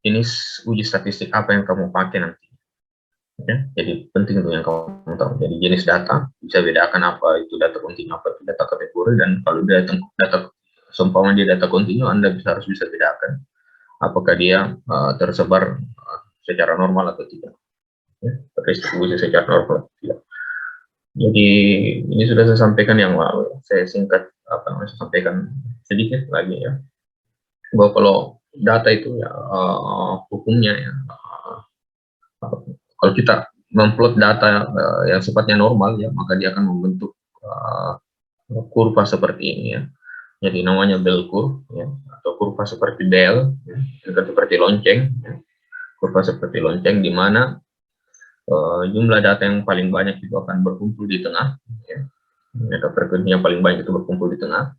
jenis uji statistik apa yang kamu pakai nanti. Ya, jadi penting untuk yang kamu tahu. Jadi jenis data bisa bedakan apa itu data kontinu, apa itu data kategori, dan kalau data seumpama dia data kontinu, Anda harus bisa bedakan apakah dia tersebar secara normal atau tidak, ya, terdistribusi secara normal atau tidak. Jadi ini sudah saya sampaikan yang lalu, saya singkat saya sampaikan sedikit lagi ya, bahwa kalau data itu ya hukumnya ya, kalau kita memplot data yang sifatnya normal ya, maka dia akan membentuk kurva seperti ini ya. Jadi namanya bell curve ya, atau kurva seperti bell ya, seperti lonceng ya. Kurva seperti lonceng di mana jumlah data yang paling banyak itu akan berkumpul di tengah ya. Data frekuensinya paling banyak itu berkumpul di tengah,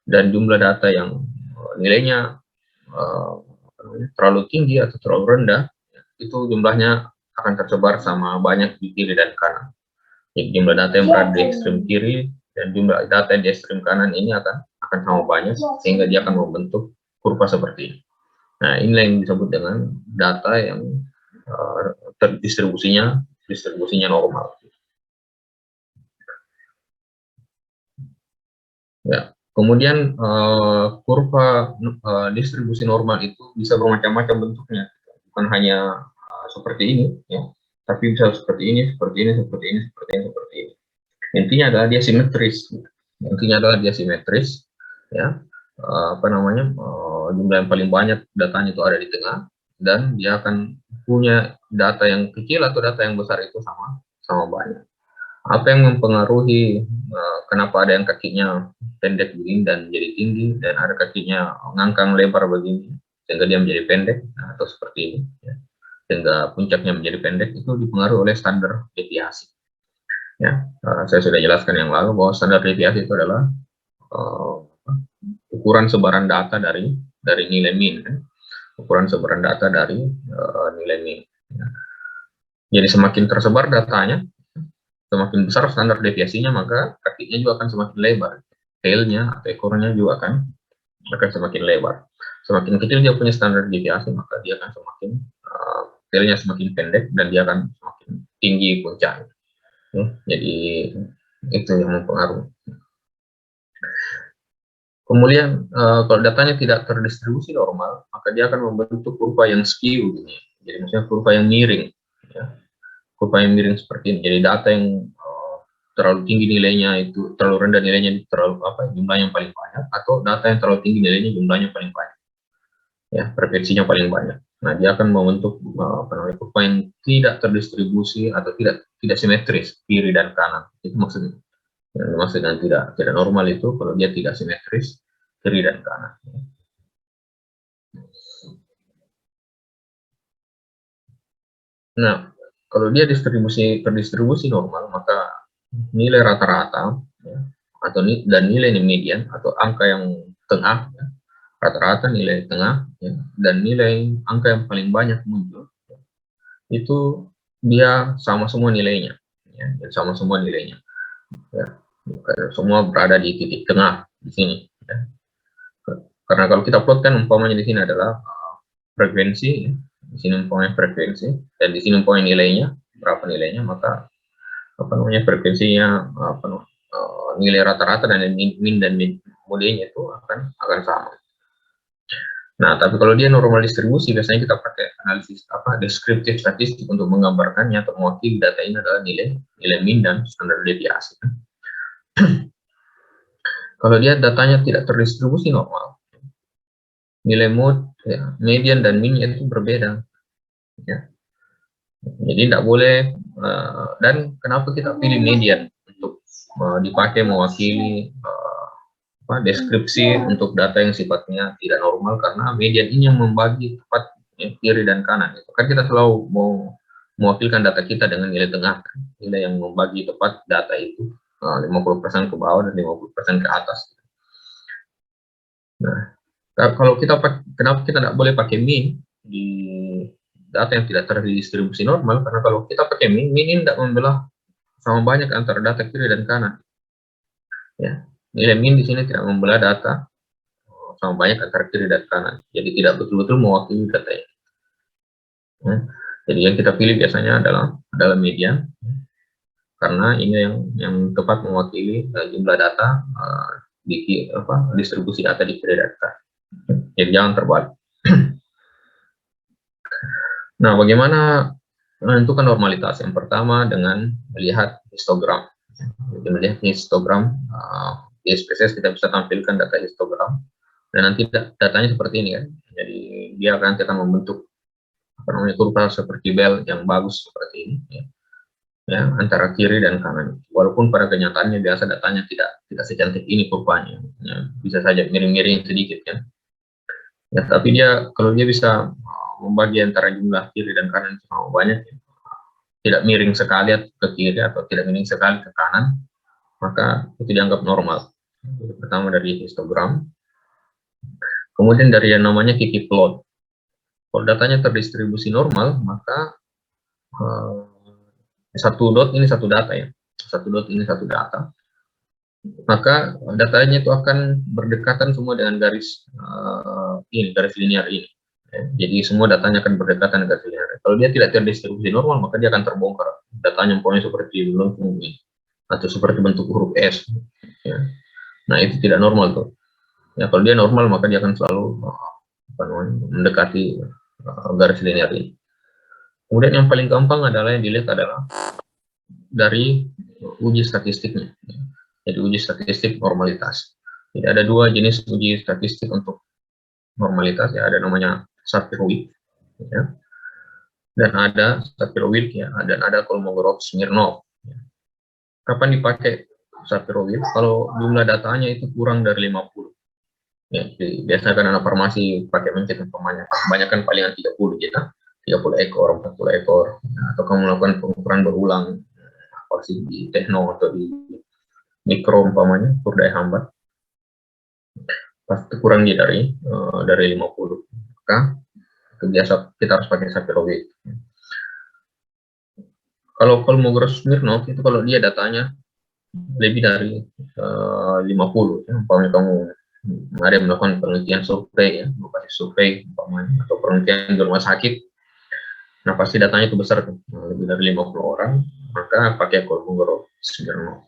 dan jumlah data yang nilainya terlalu tinggi atau terlalu rendah ya, itu jumlahnya akan tersebar sama banyak di kiri dan kanan. Jadi jumlah data yang berada di ekstrem kiri dan jumlah data di ekstrem kanan ini akan sama banyak, sehingga dia akan membentuk kurva seperti ini. Nah, inilah yang disebut dengan data yang distribusinya normal. Ya, kemudian kurva distribusi normal itu bisa bermacam-macam bentuknya, bukan hanya seperti ini, ya, tapi bisa seperti ini, seperti ini, seperti ini, seperti ini, seperti ini. Intinya adalah dia simetris. Intinya adalah dia simetris, ya. Jumlah yang paling banyak datanya itu ada di tengah, dan dia akan punya data yang kecil atau data yang besar itu sama banyak. Apa yang mempengaruhi kenapa ada yang kakinya pendek begini dan jadi tinggi, dan ada kakinya ngangkang lebar begini sehingga dia menjadi pendek, atau seperti ini ya, sehingga puncaknya menjadi pendek, itu dipengaruhi oleh standar deviasi ya. Saya sudah jelaskan yang lalu bahwa standar deviasi itu adalah ukuran sebaran data dari nilai min kan? Ukuran sebaran data dari nilai min ya. Jadi semakin tersebar datanya, semakin besar standar deviasinya, maka kakinya juga akan semakin lebar, tailnya atau ekornya juga akan semakin lebar. Semakin kecil dia punya standar deviasi, maka dia akan semakin tailnya semakin pendek dan dia akan semakin tinggi puncaknya. Jadi itu yang mempengaruhi. Kemudian kalau datanya tidak terdistribusi normal, maka dia akan membentuk kurva yang skew, jadi maksudnya kurva yang miring ya. Kurva yang miring seperti ini. Jadi data yang terlalu tinggi nilainya itu terlalu rendah nilainya, terlalu jumlahnya paling banyak, atau data yang terlalu tinggi nilainya jumlahnya paling banyak ya, frekuensinya paling banyak. Nah, dia akan membentuk kurva yang tidak terdistribusi atau tidak simetris kiri dan kanan. Itu maksudnya. Yang dimaksud dengan tidak normal itu kalau dia tidak simetris kiri dan kanan. Nah, kalau dia terdistribusi normal, maka nilai rata-rata ya, dan nilai median atau angka yang tengah ya, rata-rata nilai tengah ya, dan nilai angka yang paling banyak muncul ya, itu dia sama semua nilainya ya, sama semua nilainya ya, semua berada di titik tengah di sini ya. Karena kalau kita plotkan umpamanya di sini adalah frekuensi ya, di sini umpamanya frekuensi, dan di sini umpamanya nilainya berapa nilainya, maka frekuensinya nilai rata-rata dan min dan modinya itu akan sama. Nah, tapi kalau dia normal distribusi, biasanya kita pakai analisis deskriptif statistik untuk menggambarkannya atau mewakili data ini adalah nilai min dan standar deviasi. Kalau dia datanya tidak terdistribusi normal, nilai mode, ya, median dan min itu berbeda. Ya. Jadi tidak boleh, dan kenapa kita pilih median untuk dipakai mewakili deskripsi untuk data yang sifatnya tidak normal, karena median ini yang membagi tepat ya, kiri dan kanan. Itu kan kita selalu mau mewakilkan data kita dengan nilai tengah, nilai yang membagi tepat data itu 50% ke bawah dan 50% ke atas. Nah, kalau kenapa kita tidak boleh pakai min di data yang tidak terdistribusi normal? Karena kalau kita pakai min ini tidak membelah sama banyak antara data kiri dan kanan. Ya, nilai min di sini tidak membelah data sama banyak antara kiri dan kanan. Jadi tidak betul-betul mewakili data ini. ya. Jadi yang kita pilih biasanya adalah median, karena ini yang tepat mewakili jumlah data distribusi data di kiri data. Jadi jangan terbalik. Nah, bagaimana menentukan normalitas? Yang pertama dengan melihat histogram. Jadi melihat histogram di SPSS kita bisa tampilkan data histogram, dan nanti datanya seperti ini kan. Jadi dia akan membentuk kurva seperti bel yang bagus seperti ini ya, antara kiri dan kanan. Walaupun pada kenyataannya biasa datanya tidak secantik ini kurvanya, ya, bisa saja miring-miring sedikit kan. Ya, tapi kalau dia bisa membagi antara jumlah kiri dan kanan sama banyak, tidak miring sekali ke kiri atau tidak miring sekali ke kanan, maka itu dianggap normal. Jadi, pertama dari histogram, kemudian dari yang namanya Kiki plot. Kalau datanya terdistribusi normal, maka satu dot ini satu data ya, satu dot ini satu data, maka datanya itu akan berdekatan semua dengan garis garis linear ini. Jadi semua datanya akan berdekatan dengan garis linear. Kalau dia tidak terdistribusi normal, maka dia akan terbongkar. Datanya umpamanya seperti lengkung ini, atau seperti bentuk huruf S. Ya. Nah, itu tidak normal tuh. Ya, kalau dia normal, maka dia akan selalu mendekati garis linear ini. Kemudian yang paling gampang adalah yang dilihat adalah dari uji statistiknya. Jadi uji statistik normalitas. Jadi ada dua jenis uji statistik untuk normalitas ya, ada namanya Shapiro-Wilk ya, dan ada Shapiro-Wilk ya, dan ada Kolmogorov-Smirnov. Ya. Kapan dipakai Shapiro-Wilk? Kalau jumlah datanya itu kurang dari 50. Ya, biasanya kan anak farmasi pakai mencet umpamanya, kebanyakan palingan 30 gitu, 30 ekor, 40 ekor, atau kamu melakukan pengukuran berulang vaksin di tekno atau di mikro umpamanya, ukur daya hambat, pasti kurang dari 50. Maka biasa kita harus pakai Shapiro-Wilk. Kalau Kolmogorov-Smirnov itu kalau dia datanya lebih dari 50, ya, umpamanya kamu ada melakukan penelitian survei ya, lokasi survei umpamanya, atau penelitian di rumah sakit, nah pasti datanya itu besar tuh, lebih dari 50 orang, maka pakai Kolmogorov-Smirnov.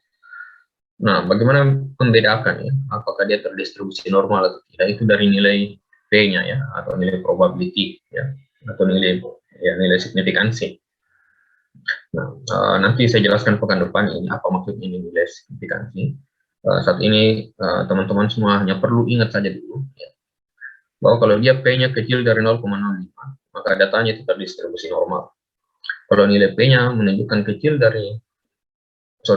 Nah, bagaimana membedakan ya, apakah dia terdistribusi normal atau tidak, itu dari nilai P-nya ya, atau nilai probability ya, atau nilai signifikansi. Nah, nanti saya jelaskan pekan depan ini apa maksudnya nilai signifikansi. Saat ini teman-teman semua hanya perlu ingat saja dulu ya, bahwa kalau dia P-nya kecil dari 0,05, maka datanya itu terdistribusi normal. Kalau nilai P-nya menunjukkan kecil dari,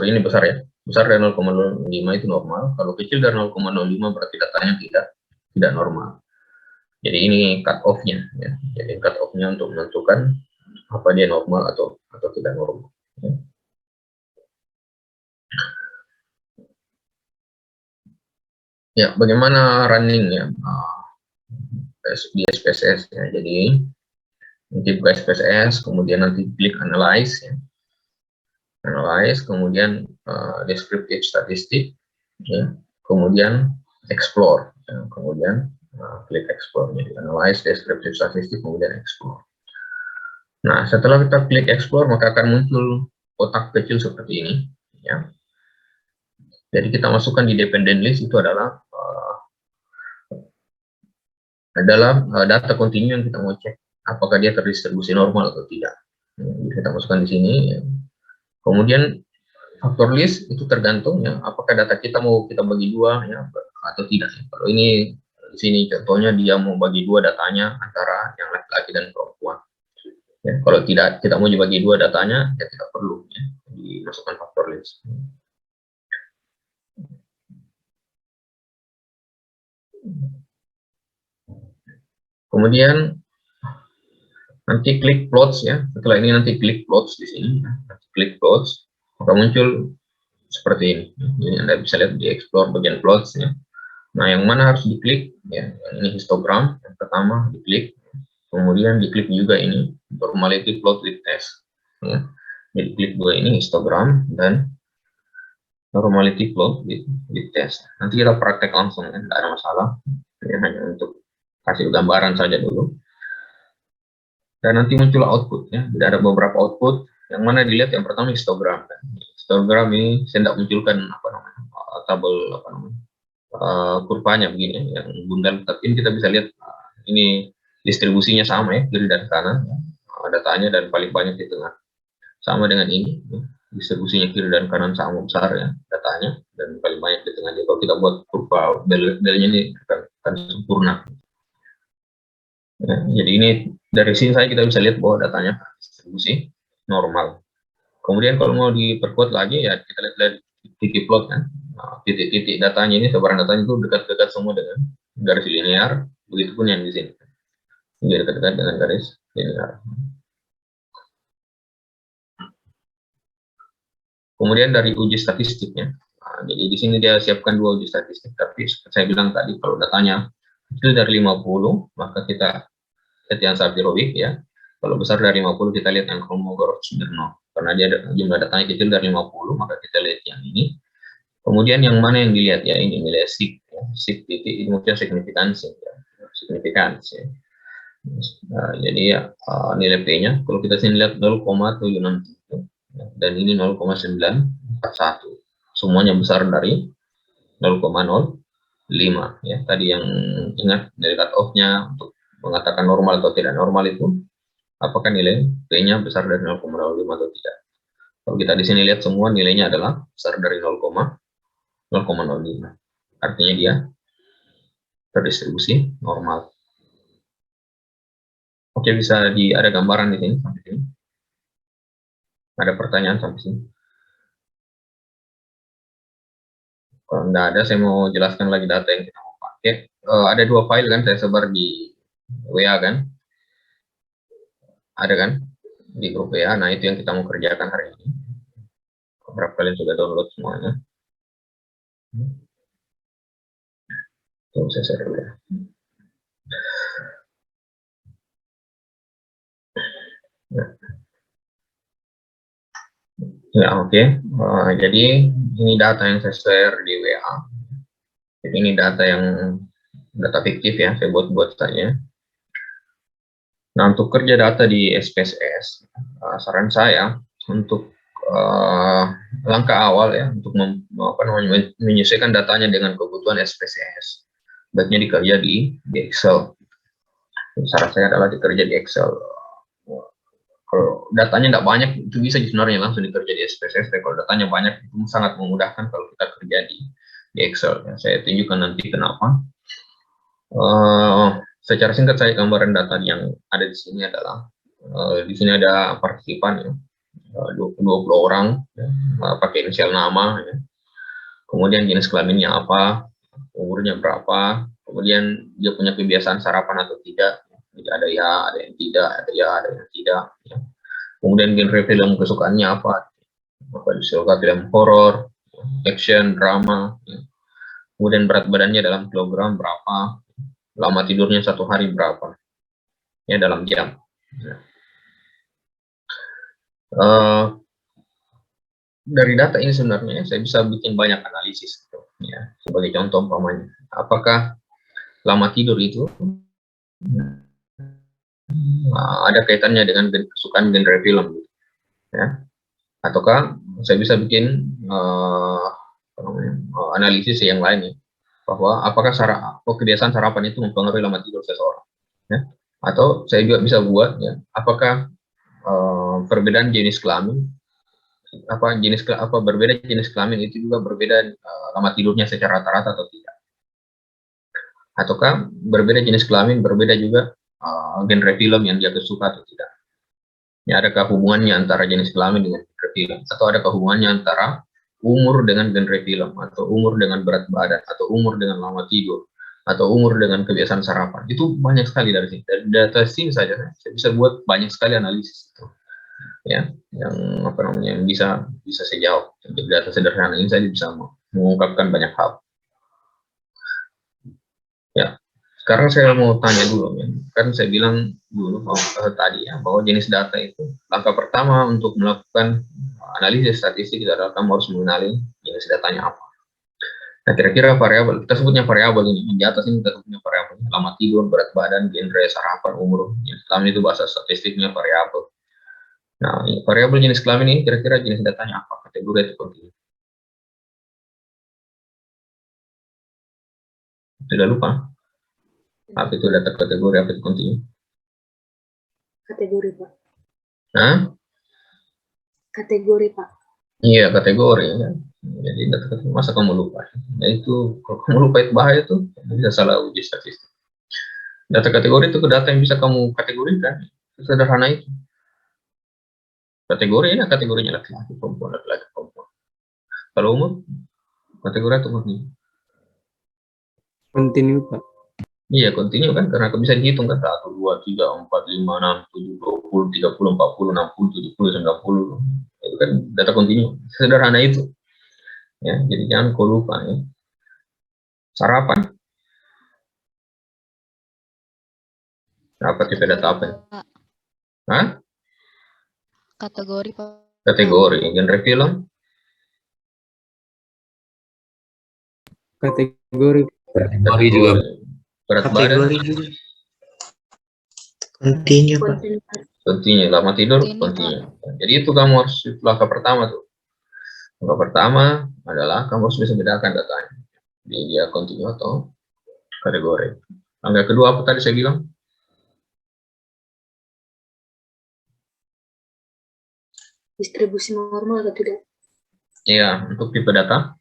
ini besar ya, besar dari 0,05 itu normal. Kalau kecil dari 0,05 berarti datanya tidak normal. Jadi ini cut off-nya ya. Jadi cut off-nya untuk menentukan apa dia normal atau tidak normal. Ya. Ya, bagaimana running ya di SPSS ya. Jadi nanti buka SPSS, kemudian nanti klik analyze ya. Analyze, kemudian descriptive statistik ya. Kemudian explore ya. Kemudian klik explore. Jadi analyze, descriptive statistik, kemudian explore. Nah, setelah kita klik explore, maka akan muncul kotak kecil seperti ini ya. Jadi kita masukkan di dependent list, itu adalah data kontinu yang kita mau cek apakah dia terdistribusi normal atau tidak. Jadi kita masukkan di sini ya. Kemudian faktor list itu tergantung ya, apakah data kita mau kita bagi dua ya atau tidak. Kalau ini di sini contohnya dia mau bagi dua datanya antara yang laki-laki dan perempuan. Ya, kalau tidak kita mau dibagi dua datanya, ya tidak perlu ya, dimasukkan faktor list. Kemudian nanti klik plots ya. Setelah ini nanti klik plots di sini. Nanti klik plots, maka muncul seperti ini. Jadi Anda bisa lihat di explore bagian plots ya. Nah, yang mana harus diklik ya? Ini histogram yang pertama diklik. Kemudian diklik juga ini normality plot with test. Ya. Jadi klik dua ini histogram dan normality plot with test. Nanti kita praktek langsung ya, tidak ada masalah. Ya, hanya untuk kasih gambaran saja dulu. Dan nanti muncul output ya. Jadi ada beberapa output yang mana dilihat yang pertama histogram. Kan. Histogram ini saya tidak munculkan apa namanya tabel apa namanya kurvanya begini yang bundar, tapi ini kita bisa lihat ini distribusinya sama ya, kiri dan kanan datanya, dan paling banyak di tengah. Sama dengan ini ya. Distribusinya kiri dan kanan sama besar ya datanya, dan paling banyak di tengah. Jadi kalau kita buat kurva bel-belnya ini akan sempurna. Ya, jadi ini dari sini saya kita bisa lihat bahwa datanya distribusi normal. Kemudian kalau mau diperkuat lagi ya kita lihat titik plot kan. Nah, titik-titik datanya ini, sebaran datanya itu dekat-dekat semua dengan garis linear, begitupun yang di sini. Ini dekat-dekat dengan garis linear. Kemudian dari uji statistiknya, nah, jadi di sini dia siapkan 2 uji statistik, tapi saya bilang tadi kalau datanya kecil dari 50, maka kita lihat yang Sapirowik ya. Kalau besar dari 50 kita lihat yang Kolmogorov-Smirnov. Karena dia jumlah datanya kecil dari 50, maka kita lihat yang ini. Kemudian yang mana yang dilihat ya, ini nilai sig ya. Sig titik ini maksudnya signifikansi ya. Signifikansi. Ya. Nah, jadi ya nilai P-nya kalau kita sini lihat 0,767 dan ini 0,941. Semuanya besar dari 0,05 ya. Tadi yang ingat dari cut off-nya untuk mengatakan normal atau tidak normal itu apakah nilai P-nya besar dari 0,05 atau tidak. Kalau kita di sini lihat semua nilainya adalah besar dari 0,05. Artinya dia terdistribusi normal. Oke, bisa ada gambaran di sini sampai sini. Ada pertanyaan sampai sini? Kalau tidak ada, saya mau jelaskan lagi data yang kita mau pakai. Ada 2 file kan saya sebar di WA kan? Ada kan? Di grup WA. Nah, itu yang kita mau kerjakan hari ini. Berapa kalian sudah download semuanya? Tuh, saya share dulu ya. Ya, oke. Jadi ini data yang saya share di WA. Jadi ini data yang data fiktif ya, saya buat saja. Nah, untuk kerja data di SPSS, saran saya untuk langkah awal ya, untuk menyesuaikan datanya dengan kebutuhan SPSS, baiknya dikerja di Excel. Saran saya adalah dikerja di Excel. Kalau datanya tidak banyak, itu bisa sebenarnya langsung dikerja di SPSS. Kalau datanya banyak, itu sangat memudahkan kalau kita kerja di Excel. Ya, saya tunjukkan nanti kenapa. Secara singkat saya gambaran data yang ada di sini adalah di sini ada partisipan ya, 20 orang ya, pakai inisial nama ya. Kemudian jenis kelaminnya apa, umurnya berapa, kemudian dia punya kebiasaan sarapan atau tidak. Jadi ada ya, ada yang tidak, ada ya, ada yang tidak ya. Kemudian genre film kesukaannya apa disuka film horor, action, drama ya. Kemudian berat badannya dalam kilogram berapa, lama tidurnya 1 hari berapa ya dalam jam ya. Dari data ini sebenarnya saya bisa bikin banyak analisis gitu, ya. Sebagai contoh umpamanya, apakah lama tidur itu ada kaitannya dengan kesukaan genre film gitu, ya. Ataukah saya bisa bikin analisis yang lain ya, bahwa apakah kebiasaan sarapan itu mempengaruhi lama tidur seseorang ya. Atau saya juga bisa buat ya, apakah perbedaan jenis kelamin berbeda jenis kelamin itu juga berbeda lama tidurnya secara rata-rata atau tidak, ataukah berbeda jenis kelamin berbeda juga genre film yang dia suka atau tidak ya. Adakah hubungannya antara jenis kelamin dengan genre film, atau adakah hubungannya antara umur dengan genre film, atau umur dengan berat badan, atau umur dengan lama tidur, atau umur dengan kebiasaan sarapan. Itu banyak sekali dari sini. Dari data sini saja saya bisa buat banyak sekali analisis itu ya, yang yang bisa saya jawab. Untuk data sederhana ini saya bisa mengungkapkan banyak hal ya. Sekarang saya mau tanya dulu ya, kan saya bilang dulu tadi ya, bahwa jenis data itu langkah pertama untuk melakukan analisis statistik adalah kamu harus mengenali jenis datanya apa. Nah, kira-kira variabel, kita sebutnya variabel ini, di atas ini kita sebutnya variabel, lama tidur, berat badan, genre, sarapan, umur, jenis kelamin itu bahasa statistiknya variabel. Nah, variabel jenis kelamin ini kira-kira jenis datanya apa? Kategori atau kontinu? Sudah lupa? Apa itu data kategori, apa itu kontinu? Kategori, Pak. Hah? Kategori, Pak. Iya, kategori ya. Jadi data kategori, masa kamu lupa? Nah, itu kalau kamu lupa itu bahaya tuh, bisa salah uji statistik. Data kategori itu data yang bisa kamu kategorikan, sederhana itu. Kategori ini kategorinya laki-laki, perempuan, laki-laki, perempuan. Kalau umur, kategori atau kontinu? Kontinu, Pak. Iya, kontinu kan, karena bisa dihitung kan, 1, 2, 3, 4, 5, 6, 7, 20, 30, 40, 60, 70, 90. Itu kan data kontinu. Sederhana itu. Ya, jadi jangan kau lupa ya. Sarapan, apa tipe data apa ya? Hah? Kategori, Pak. Kategori, genre film, Kategori. Kategori juga. berat badan, Kategori juga. Kontinu, Pak. Kontinu, Pak. kontinu, lama tidur, Kontinu, kontinu. Jadi itu kamu harus, itu langkah pertama tuh. Langkah pertama adalah kamu harus bisa bedakan datanya. Dia kontinu atau kategori. Langkah kedua apa tadi saya bilang? Distribusi normal atau tidak? Iya, untuk tipe data.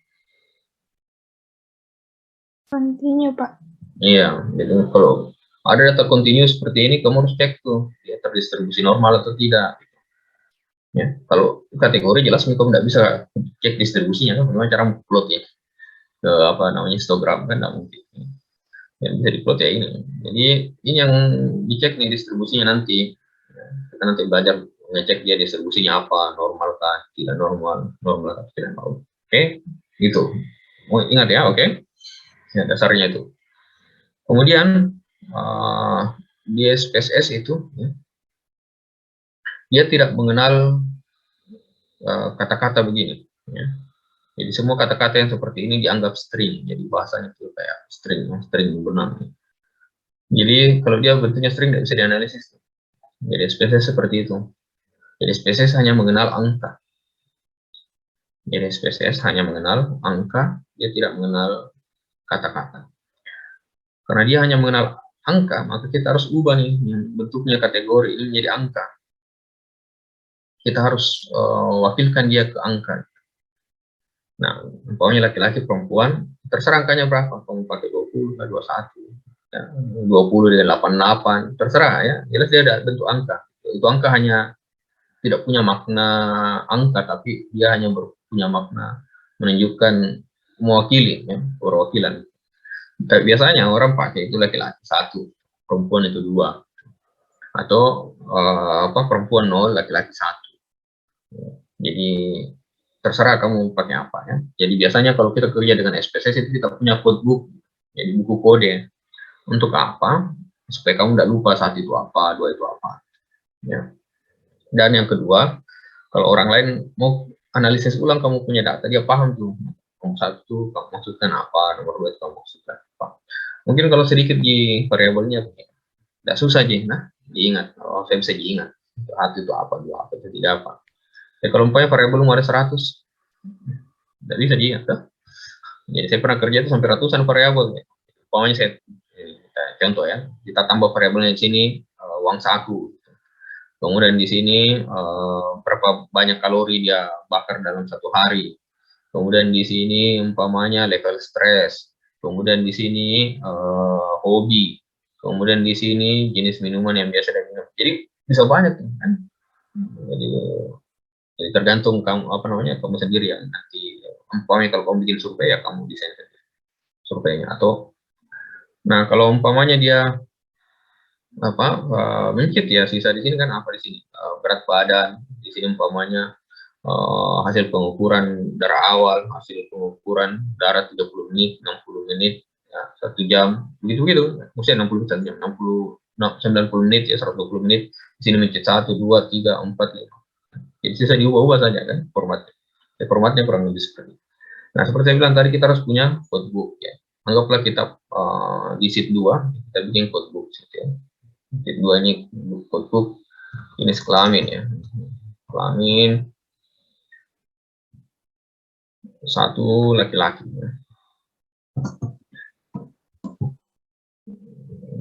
Kontinu, Pak. Iya, jadi kalau ada data kontinu seperti ini, kamu harus cek tuh, dia terdistribusi normal atau tidak. Ya, kalau kategori jelas kamu tidak bisa cek distribusinya, kan? Bagaimana cara plot ya ke apa namanya histogram kan tidak mungkin. Yang bisa diplot ya ini. Jadi ini yang dicek nih distribusinya nanti. Ya, kita nanti belajar ngecek dia distribusinya apa, normal kah, tidak normal, normal kah, tidak normal. Oke, gitu. Oh, ingat ya, oke. Ya, dasarnya itu. Kemudian di SPSS itu ya, dia tidak mengenal kata-kata begini. Ya. Jadi semua kata-kata yang seperti ini dianggap string. Jadi bahasanya itu kayak string benang. Jadi kalau dia bentuknya string tidak bisa dianalisis. Jadi SPSS seperti itu. Jadi SPSS hanya mengenal angka. Jadi SPSS hanya mengenal angka, dia tidak mengenal kata-kata. Karena dia hanya mengenal angka, maka kita harus ubah nih bentuknya kategori ini menjadi angka. Kita harus wakilkan dia ke angka. Nah, umpamanya laki-laki, perempuan, terserah angkanya berapa. Kamu pakai 20, 21, ya, 20 dengan 88, terserah ya. Jelas dia ada bentuk angka. Itu angka hanya tidak punya makna angka, tapi dia hanya punya makna menunjukkan mewakili, ya, perwakilan. Biasanya orang pakai itu laki-laki 1, perempuan itu 2, atau perempuan 0, laki-laki 1. Jadi terserah kamu pakai apa ya. Jadi biasanya kalau kita kerja dengan SPSS itu kita punya codebook, jadi buku kode. Untuk apa? Supaya kamu tidak lupa 1 itu apa, 2 itu apa. Ya. Dan yang kedua, kalau orang lain mau analisis ulang kamu punya data, dia paham tuh. Nomor 1 kamu maksudkan apa, nomor 2 itu kamu maksudkan apa. Mungkin kalau sedikit di variabelnya, tidak susah aja, nah, diingat. Oh, saya bisa diingat. 1 itu apa, 2 apa, itu tidak apa. Ya, kalau umpamanya variabel ada 100, tidak bisa diingat. Kan? Jadi saya pernah kerja itu sampai ratusan variabel. Ya. Umpamanya saya, contoh ya, kita tambah variabelnya di sini, uang saku. Kemudian di sini berapa banyak kalori dia bakar dalam 1 hari. Kemudian di sini umpamanya level stres. Kemudian di sini hobi. Kemudian di sini jenis minuman yang biasa dia minum. Jadi bisa banyak kan. Jadi tergantung kamu apa namanya kamu sendiri ya nanti. Umpamanya kalau kamu bikin survei ya kamu desain surveinya atau nah kalau umpamanya dia apa mencit ya sisa di sini kan apa di sini berat badan di sini umpamanya hasil pengukuran darah awal, hasil pengukuran darah 30 menit, 60 menit, ya, 1 jam, begitu-begitu. Maksudnya 60 jam, 60, 90 menit, ya 120 menit. Di sini mencet 1, 2, 3, 4, 5. Jadi bisa diubah-ubah saja kan formatnya. Ya, formatnya kurang lebih seperti itu. Nah, seperti saya bilang tadi, kita harus punya codebook ya. Anggaplah kita di sheet 2, kita bikin codebook ya. Sheet 2 ini codebook jenis kelamin ya. Kelamin satu laki-laki ya.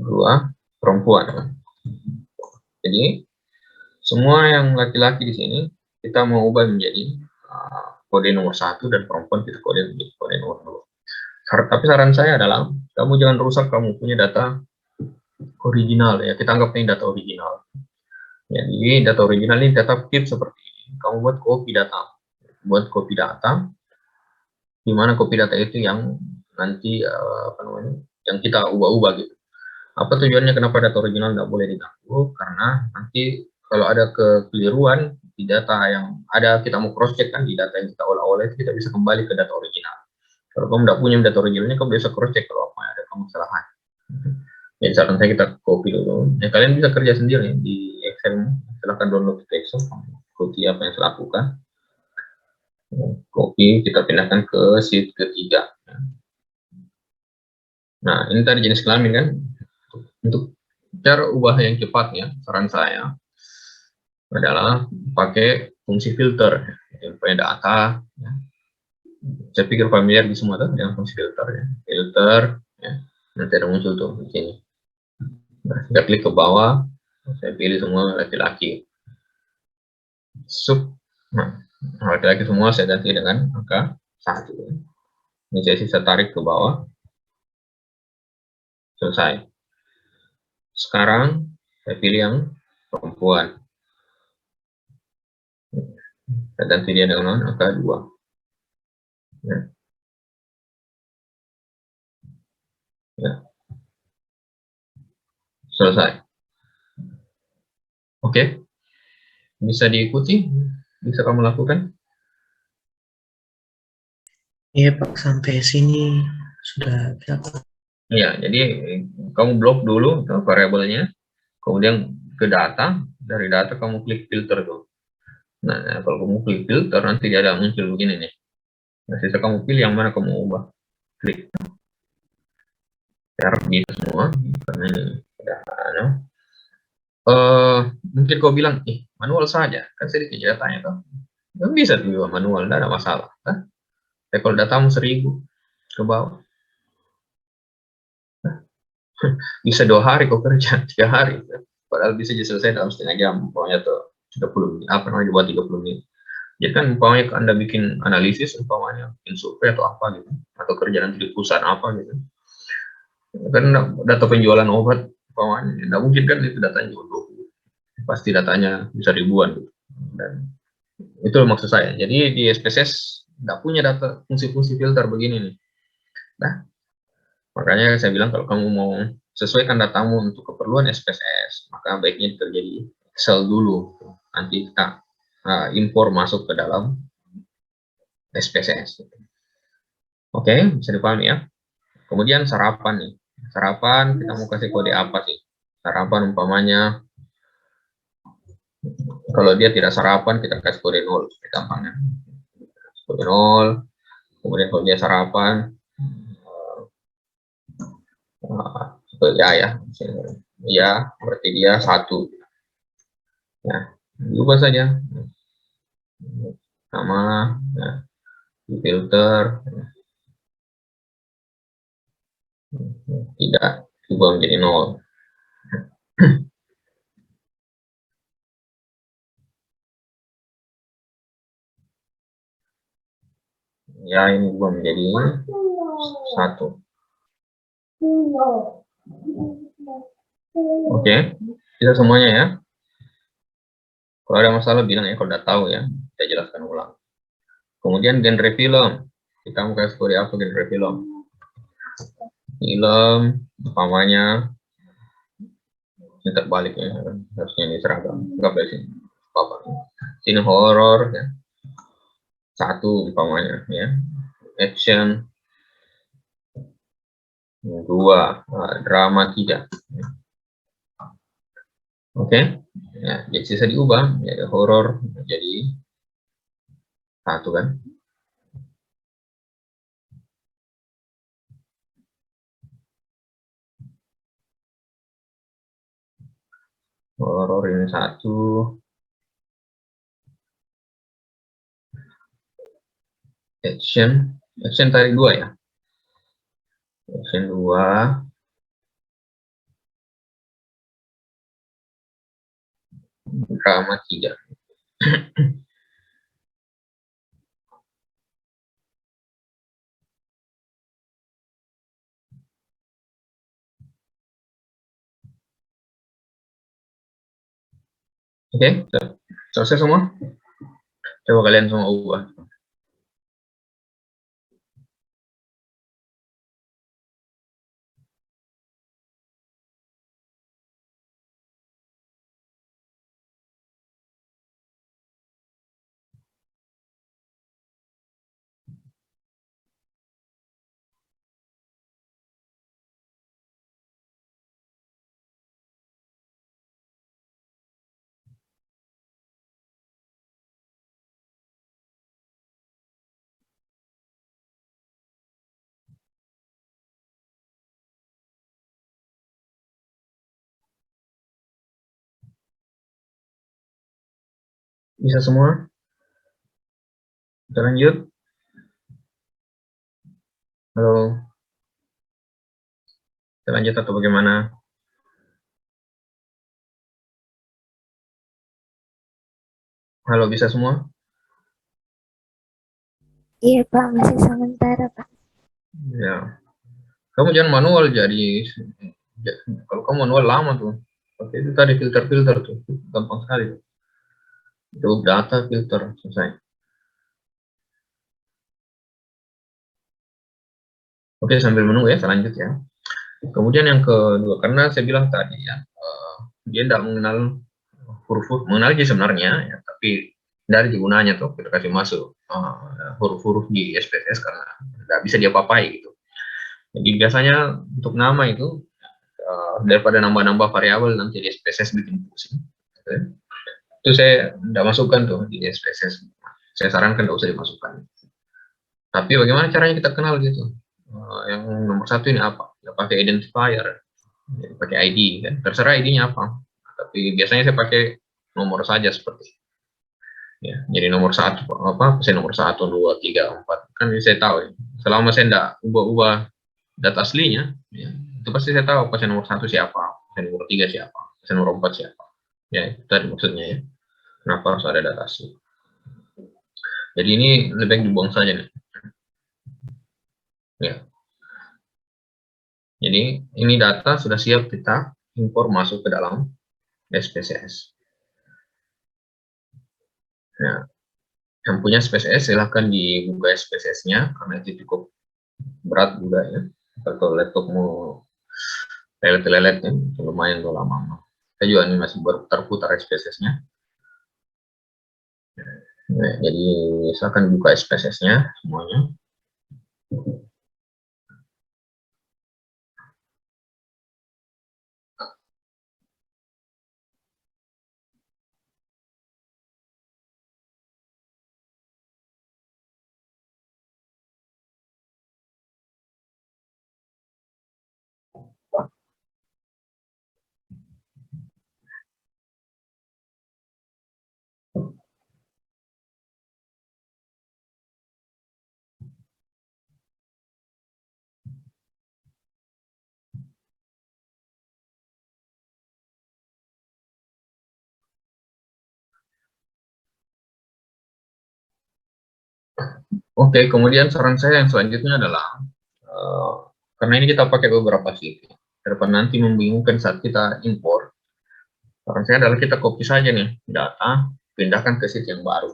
2 perempuan ya. Jadi semua yang laki-laki di sini kita mau ubah menjadi kode nomor 1 dan perempuan kita kode menjadi kode nomor 2. Tapi saran saya adalah kamu jangan rusak kamu punya data original ya. Kita anggap ini data original. Ya, jadi data original ini tetap keep seperti ini. Kamu buat copy data. Buat copy data, di mana copy data itu yang nanti apa namanya, yang kita ubah-ubah gitu. Apa tujuannya kenapa data original nggak boleh diganggu? Karena nanti kalau ada kekeliruan di data yang ada, kita mau cross check kan di data yang kita olah-olah, itu kita bisa kembali ke data original. Kalau kamu nggak punya data originalnya, kamu bisa cross check kalau apa ada kamu kesalahan. Ya, misalkan saya kita copy dulu. Ya, kalian bisa kerja sendiri di Excel. Silahkan download ke Excel, copy apa yang saya lakukan. Copy, kita pindahkan ke sheet ketiga. Nah, ini tadi jenis kelamin kan. Untuk cara ubah yang cepat ya, saran saya adalah pakai fungsi filter. Supaya data, ya. Saya pikir familiar di semua tuh dengan fungsi filter ya. Filter, ya. Nanti ada muncul tuh di sini. Nah, kita klik ke bawah, saya pilih semua laki-laki. Nah, laki-laki semua saya ganti dengan angka 1. Ini saya sisa tarik ke bawah. Selesai. Sekarang saya pilih yang perempuan. Saya ganti dia dengan angka 2. Ya. Ya. Selesai. Oke. Bisa diikuti? Bisa kamu lakukan? Iya Pak, sampai sini sudah bisa Pak. Ya, jadi kamu blok dulu variabelnya, kemudian ke data, dari data kamu klik filter tuh. Nah, kalau kamu klik filter, nanti dia ada muncul begini nih. Nah, sisa kamu pilih yang mana kamu ubah. Klik. Share gitu semua, karena ini udah mungkin kau bilang, manual saja, kan sedikit datanya tuh. Kan bisa juga manual, tidak ada masalah. Kan? Tapi kalau datamu 1000 ke bawah, bisa 2 hari kau kerja, 3 hari. Padahal bisa selesai dalam setengah jam, pokoknya tuh 30 menit, apa namanya, buat 30 menit. Jadi kan umpamanya Anda bikin analisis, umpamanya bikin survei atau apa gitu, atau kerja nanti di perusahaan apa gitu. Kan data penjualan obat, umpamanya, tidak mungkin kan itu datanya 20. Pasti datanya bisa ribuan gitu. Dan itu maksud saya. Jadi di SPSS nggak punya data fungsi-fungsi filter begini nih. Nah, makanya saya bilang kalau kamu mau sesuaikan datamu untuk keperluan SPSS, maka baiknya terjadi Excel dulu. Nanti kita impor masuk ke dalam SPSS. Oke, bisa dipahami ya. Kemudian sarapan nih. Sarapan kita mau kasih kode apa sih? Sarapan umpamanya kalau dia tidak sarapan kita kasih kode 0, gampangnya. Kode 0. Kemudian kalau dia sarapan ya ya berarti dia 1. Ya, ubah saja nama, ya, filter, tidak ubah menjadi 0. Ya, ini ubah menjadi 1. Oke, bisa semuanya ya. Kalau ada masalah bilang ya, kalau udah tahu ya, saya jelaskan ulang. Kemudian genre film, kita mau kasih kode apa genre film? Film, umpamanya ini terbalik ya, harusnya ini seragam. Enggak boleh sini. Apa? Sini horor ya. 1 umpamanya ya. Action 2, drama 3. Oke. Ya, jadi sisa diubah jadi horor jadi 1 kan. Horor ini 1. Action tadi 2 ya. Action 2. Drama 3. Oke, selesai semua. Coba kalian semua ubah. Bisa semua? Kita lanjut. Halo, kita lanjut atau bagaimana? Halo, bisa semua? Iya Pak, masih sementara Pak. Ya. Kamu jangan manual jadi. Kalau kamu manual lama tuh. Oke, itu tadi filter-filter tuh. Gampang sekali. Itu data filter, selesai. Oke, sambil menunggu ya, saya lanjut ya. Kemudian yang kedua, karena saya bilang tadi ya, dia tidak mengenal huruf-huruf, mengenal aja sebenarnya, ya, tapi dari gunanya tuh kita kasih masuk huruf-huruf di SPSS karena tidak bisa dia papai gitu. Jadi biasanya untuk nama itu daripada nambah-nambah variabel nanti di SPSS bikin pusing. Itu saya tidak masukkan tuh di SPSS. Saya sarankan tidak usah dimasukkan. Tapi bagaimana caranya kita kenal gitu? Yang nomor 1 ini apa? Ya pakai identifier, ya, pakai ID kan. Terserah ID-nya apa. Tapi biasanya saya pakai nomor saja seperti ya. Jadi nomor 1 apa? Saya nomor 1, 2, 3, 4 kan saya tahu ya. Selama saya tidak ubah-ubah data aslinya, ya, itu pasti saya tahu pasien nomor 1 siapa, pasien nomor 3 siapa, pasien nomor 4 siapa. Ya, itu tadi maksudnya ya. Kenapa harus ada data asli? Jadi ini lebih baik dibuang saja nih. Ya. Jadi ini data sudah siap kita impor masuk ke dalam SPSS. Nah, yang punya SPSS silahkan dibuka SPSS-nya karena itu cukup berat juga ya. Kalau laptop mau lelet-lelet ya, lumayan tuh lama. Saya juga ini masih berputar-putar SPSS-nya. Nah, jadi silahkan buka SPSS-nya semuanya. Oke, kemudian saran saya yang selanjutnya adalah karena ini kita pakai beberapa sheet, daripada nanti membingungkan saat kita impor. Saran saya adalah kita copy saja nih data, pindahkan ke sheet yang baru.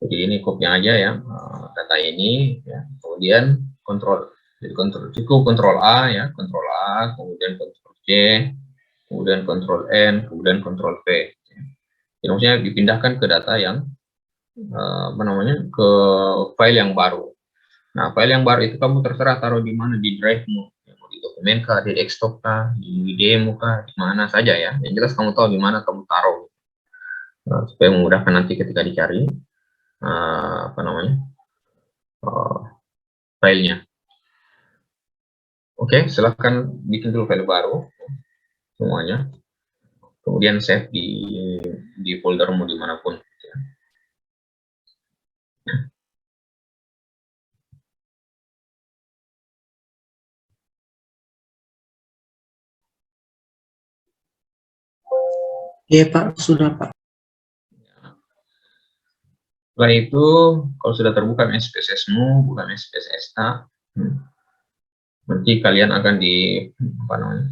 Jadi ini copy aja ya data ini, ya. Kemudian kontrol, jadi cukup kontrol A ya, kontrol A, kemudian kontrol C, kemudian kontrol N, kemudian kontrol V. Jadi maksudnya dipindahkan ke data yang apa namanya ke file yang baru. Nah, file yang baru itu kamu terserah taruh di mana di drive-mu, mau di dokumen kah, di desktop kah, di demo kah, di mana saja ya. Yang jelas kamu tahu di mana kamu taruh, supaya memudahkan nanti ketika dicari apa namanya filenya. Oke, silahkan bikin dulu file baru semuanya. kemudian save di foldermu dimanapun. Iya Pak, sudah Pak. Setelah itu, kalau sudah terbuka SPSS-mu, bukan SPSS-A, nanti kalian akan apa namanya?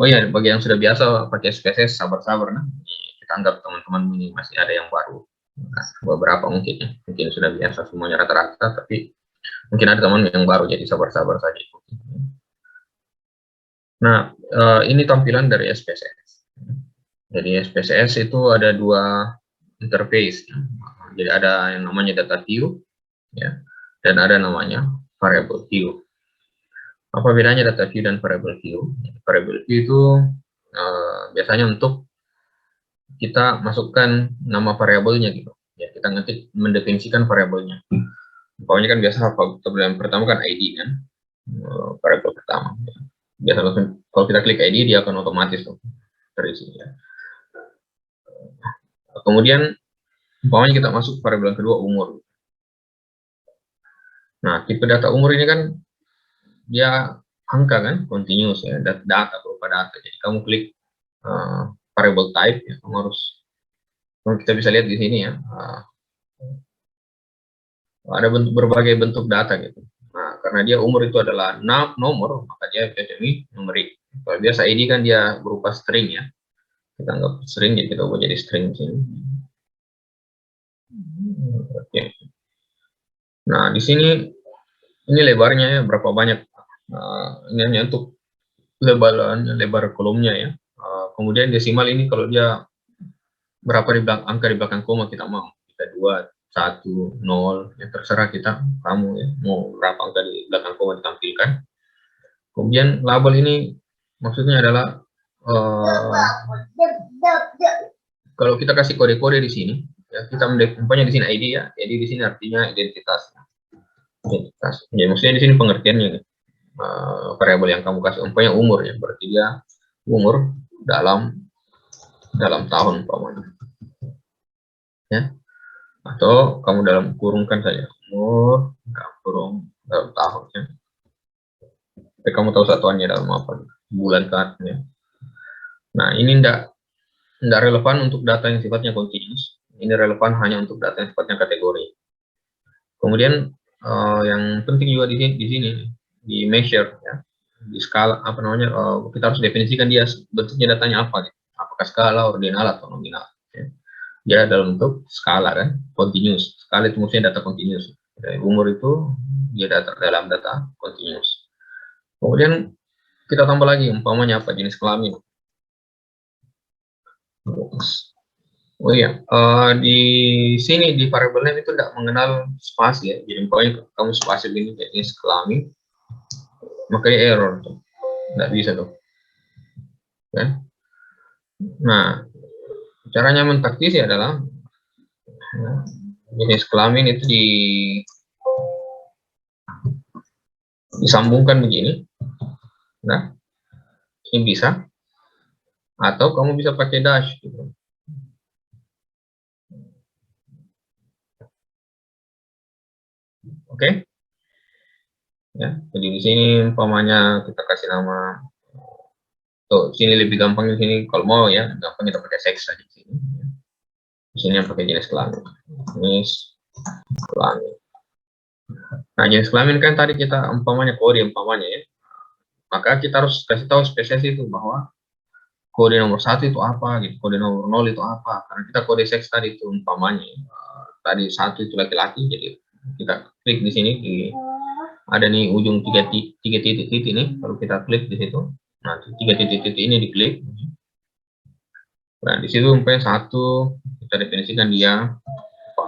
Oh iya, bagi yang sudah biasa pakai SPSS, sabar-sabar, nah. Kita anggap teman-teman ini masih ada yang baru. Nah, beberapa mungkin ya, mungkin sudah biasa semuanya rata-rata, tapi mungkin ada teman yang baru, jadi sabar-sabar saja. Nah, ini tampilan dari SPSS. Jadi SPSS itu ada dua interface. Jadi ada yang namanya data view, ya, dan ada namanya variable view. Apa bedanya data view dan variable view? Variable view itu biasanya untuk kita masukkan nama variabelnya gitu. Ya, kita ngetik mendefinisikan variabelnya. Pokoknya kan biasa variabel yang pertama kan ID kan, variabel pertama. Biasa langsung kalau kita klik ID dia akan otomatis tuh terisi. Ya. Kemudian umpamanya kita masuk variabel yang kedua umur. Nah, tipe data umur ini kan dia angka kan, continuous ya, data berupa data. Jadi kamu klik variable type, ya, kamu harus, kita bisa lihat di sini ya, ada berbagai bentuk data gitu. Nah, karena dia umur itu adalah nomor, maka dia jadi numerik. Kalau biasa ID kan dia berupa string ya, kita anggap string, jadi kita ubah jadi string di sini. Oke. Nah, di sini ini lebarnya ya, berapa banyak. Ini hanya untuk lebar kolomnya ya. Kemudian desimal ini kalau dia berapa di belakang, angka di belakang koma kita mau. Kita 2, 1, 0, ya terserah kita, kamu ya, mau berapa angka di belakang koma ditampilkan. Kemudian label ini maksudnya adalah kalau kita kasih kode-kode di sini, ya kita umpamanya di sini ID ya, jadi di sini artinya identitas. Ya maksudnya di sini pengertiannya variabel yang kamu kasih, umpamanya umur ya, berarti dia umur dalam tahun umpamanya. Ya. Atau kamu dalam kurungkan saja umur dalam tahun ya. Tapi kamu tahu satuannya dalam apa, bulan kan ya. Nah, ini tidak relevan untuk data yang sifatnya continuous. Ini relevan hanya untuk data yang sifatnya kategori. Kemudian yang penting juga di sini di measure ya, di skala apa namanya, kita harus definisikan dia bentuknya datanya apa gitu. Apakah skala, ordinal atau nominal ya. Dia dalam bentuk skala kan, continuous. Skala itu maksudnya data continuous. Dari umur itu dia dalam data continuous. Kemudian kita tambah lagi umpamanya apa, jenis kelamin. Oh iya, di sini di variabelnya itu tidak mengenal spasi ya. Jadi umpamanya kamu spasi ini kayak jenis kelamin, makanya error tuh, tidak bisa tuh. Kan? Nah, caranya mentaktisi adalah jenis kelamin itu disambungkan begini. Nah, ini bisa. Atau kamu bisa pakai dash gitu. Oke. Ya, jadi di sini umpamanya kita kasih nama. Tuh, sini lebih gampang di sini kalau mau ya, gampang kita pakai seks saja di sini. Di sini yang pakai jenis kelamin. Jenis kelamin. Nah, jenis kelamin kan tadi kita umpamanya kode umpamanya ya. Maka kita harus kasih tahu spesies itu bahwa kode nomor 1 itu apa gitu, kode nomor 0 itu apa. Karena kita kode seks tadi itu umpamanya tadi 1 itu laki-laki, jadi kita klik di sini ada nih ujung 3 titik nih, kalau kita klik di situ. Nah, 3 titik ini diklik. Nah, di situ umpamanya 1 kita definisikan dia apa,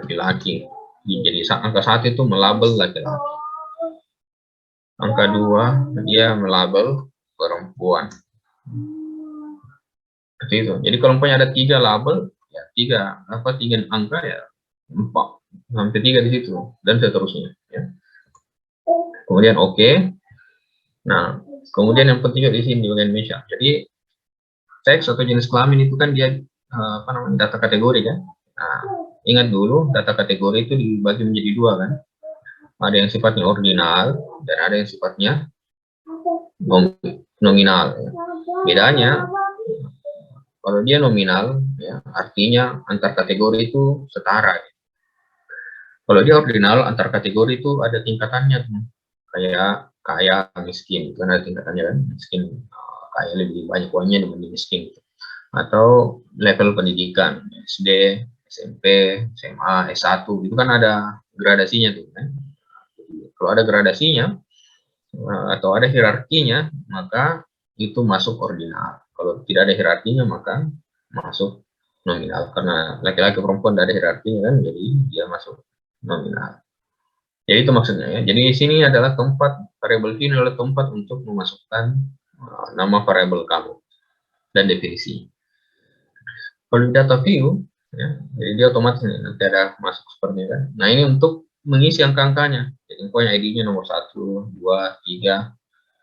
laki-laki. Jadi angka 1 itu melabel laki-laki. Angka 2 dia melabel perempuan. Seperti itu. Jadi kalau umpamanya ada 3 label, ya 3 angka ya 4 sampai 3 di situ dan seterusnya ya. Kemudian oke. Nah, kemudian yang penting di sini di bagian measure. Jadi seks atau jenis kelamin itu kan dia apa namanya, data kategori kan. Nah, ingat dulu data kategori itu dibagi menjadi dua kan. Ada yang sifatnya ordinal dan ada yang sifatnya nominal. Ya. Bedanya kalau dia nominal, ya, artinya antar kategori itu setara. Kalau dia ordinal, antar kategori itu ada tingkatannya, kayak kaya, miskin, itu kan ada tingkatannya kan, miskin, kaya lebih banyak uangnya dibanding miskin. Atau level pendidikan, SD, SMP, SMA, S1, itu kan ada gradasinya tuh kan. Kalau ada gradasinya atau ada hierarkinya, maka itu masuk ordinal. Kalau tidak ada hierarkinya, maka masuk nominal. Karena laki-laki perempuan tidak ada hierarkinya kan, jadi dia masuk nominal. Jadi itu maksudnya ya. Jadi di sini adalah tempat, variabel ini adalah tempat untuk memasukkan nama variabel kamu dan definisi. Kalau di data view, ya, jadi dia otomatis nanti ada masuk seperti ini kan. Nah ini untuk mengisi angka-angkanya. Jadi infonya ID-nya nomor 1, 2, 3,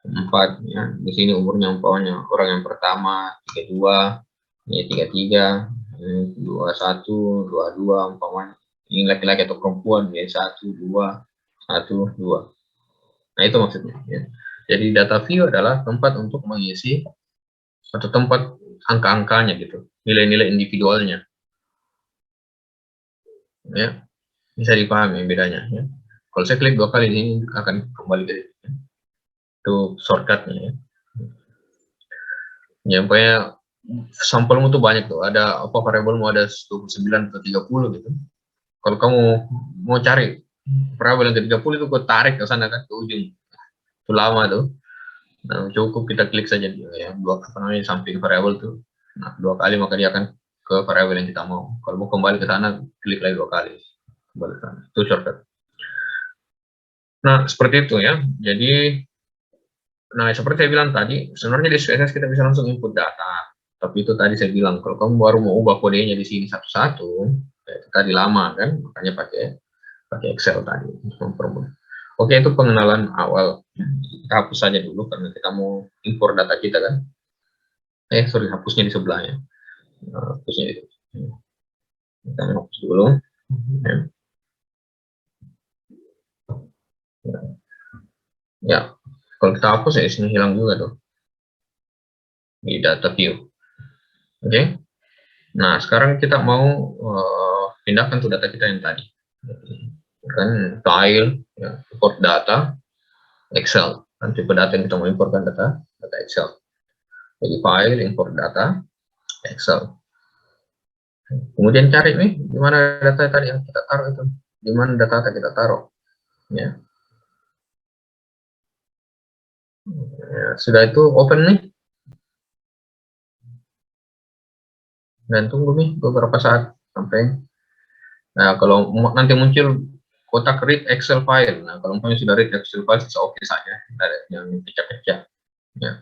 4. Ya. Di sini umurnya umpamanya orang yang pertama 32, ini 33, ini 21, 22 umpamanya. Ini laki-laki atau perempuan ya 1, 2, 1, 2. Nah itu maksudnya. Ya. Jadi data view adalah tempat untuk mengisi atau tempat angka-angkanya gitu, nilai-nilai individualnya. Ya, bisa dipahami bedanya. Ya. Kalau saya klik 2 kali ini akan kembali ke itu shortcutnya. Ya. Ya, pokoknya sampelmu tuh banyak tuh. Ada apa variabelmu ada 29 atau 30 gitu. Kalau kamu mau cari variabel yang ke-30 itu kau tarik ke sana kan ke ujung. Itu lama tuh. Nah, cukup kita klik saja ya, dua apa namanya samping variabel tuh. Nah, 2 kali maka dia akan ke variabel yang kita mau. Kalau mau kembali ke sana, klik lagi 2 kali. Kembali ke sana. Itu shortcut. Nah, seperti itu ya. Jadi, nah seperti saya bilang tadi, sebenarnya di CSS kita bisa langsung input data. Tapi itu tadi saya bilang, kalau kamu baru mau ubah kodenya di sini satu-satu, ya itu tadi lama kan, makanya pakai Excel tadi untuk mempermudah. Oke, itu pengenalan awal. Kita hapus saja dulu karena kita mau import data kita kan. Sorry, hapusnya di sebelahnya. Hapusnya di kita hapus dulu. Ya. Ya, kalau kita hapus ya sini hilang juga tuh di data view. Oke. Nah, sekarang kita mau pindahkan tuh data kita yang tadi. Kan file, ya, import data, Excel. Kan tipe data yang kita mau importkan data Excel. Jadi file, import data, Excel. Kemudian cari nih, di mana data tadi yang kita taruh itu. Di mana data kita taruh. Ya. Ya, sudah itu open nih. Dan tunggu nih beberapa saat sampai. Nah, kalau nanti muncul kotak read Excel file. Nah, kalau misalnya sudah read Excel file, bisa oke saja. Ada yang pecah-pecah. Ya.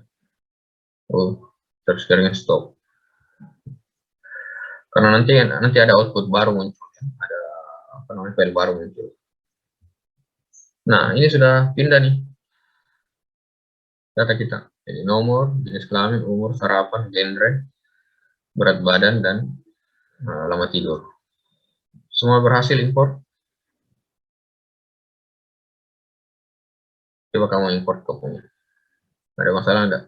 Oh, terus sekarang stop. Karena nanti ada output baru muncul. Ya. Ada apa namanya file baru muncul. Nah, ini sudah pindah nih data kita. Jadi nomor, jenis kelamin, umur, sarapan, genre, berat badan, dan lama tidur. Semua berhasil import. Coba kamu import tokonya. Ada masalah enggak?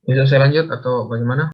Bisa saya lanjut atau bagaimana?